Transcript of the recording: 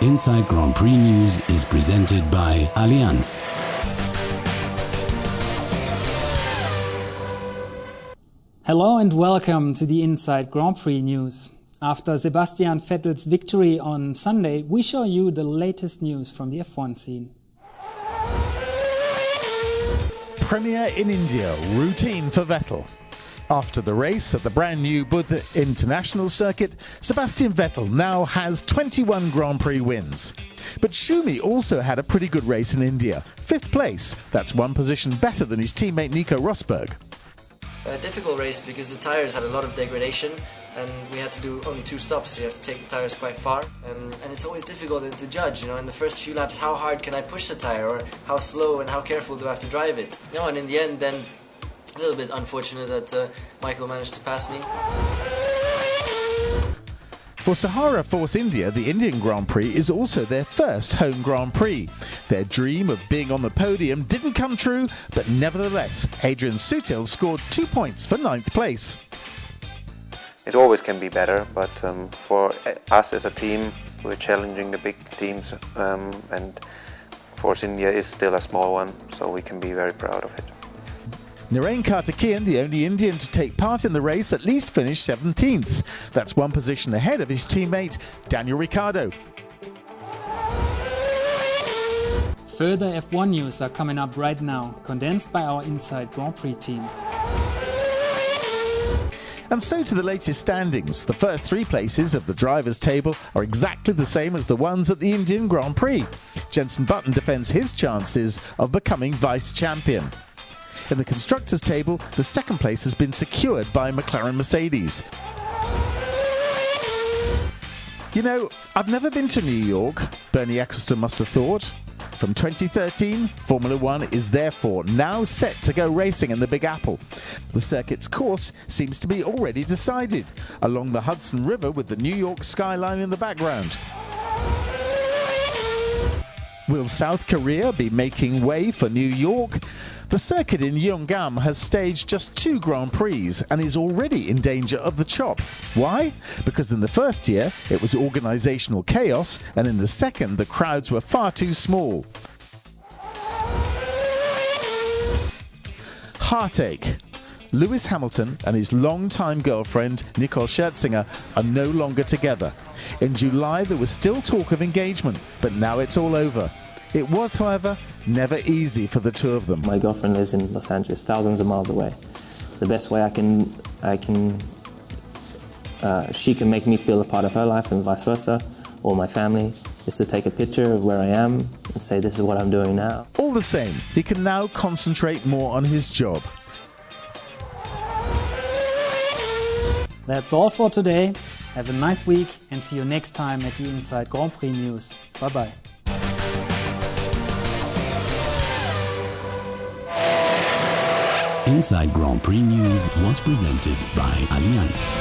Inside Grand Prix News is presented by Allianz. Hello and welcome to the Inside Grand Prix News. After Sebastian Vettel's victory on Sunday, we show you the latest news from the F1 scene. Premiere in India, routine for Vettel. After the race at the brand new Buddha International Circuit, Sebastian Vettel now has 21 Grand Prix wins. But Schumi also had a pretty good race in India. 5th place, that's one position better than his teammate Nico Rosberg. A difficult race because the tires had a lot of degradation and we had to do only 2 stops, so you have to take the tires quite far. And it's always difficult to judge, in the first few laps, how hard can I push the tire or how slow and how careful do I have to drive it. And in the end then, a little bit unfortunate that Michael managed to pass me. For Sahara Force India, the Indian Grand Prix is also their first home Grand Prix. Their dream of being on the podium didn't come true, but nevertheless, Adrian Sutil scored 2 points for 9th place. It always can be better, but for us as a team, we're challenging the big teams, and Force India is still a small one, so we can be very proud of it. Narain Karthikeyan, the only Indian to take part in the race, at least finished 17th. That's one position ahead of his teammate, Daniel Ricciardo. Further F1 news are coming up right now, condensed by our Inside Grand Prix team. And so to the latest standings. The first 3 places of the drivers' table are exactly the same as the ones at the Indian Grand Prix. Jenson Button defends his chances of becoming vice-champion. In the constructors' table, the 2nd place has been secured by McLaren Mercedes. I've never been to New York, Bernie Eccleston must have thought. From 2013, Formula One is therefore now set to go racing in the Big Apple. The circuit's course seems to be already decided, along the Hudson River with the New York skyline in the background. Will South Korea be making way for New York? The circuit in Yeongam has staged just 2 Grand Prix and is already in danger of the chop. Why? Because in the first year it was organisational chaos, and in the second the crowds were far too small. Heartache. Lewis Hamilton and his longtime girlfriend, Nicole Scherzinger, are no longer together. In July there was still talk of engagement, but now it's all over. It was, however, never easy for the two of them. My girlfriend lives in Los Angeles, thousands of miles away. The best way she can make me feel a part of her life and vice versa, or my family, is to take a picture of where I am and say, this is what I'm doing now. All the same, he can now concentrate more on his job. That's all for today. Have a nice week and see you next time at the Inside Grand Prix News. Bye-bye. Inside Grand Prix News was presented by Allianz.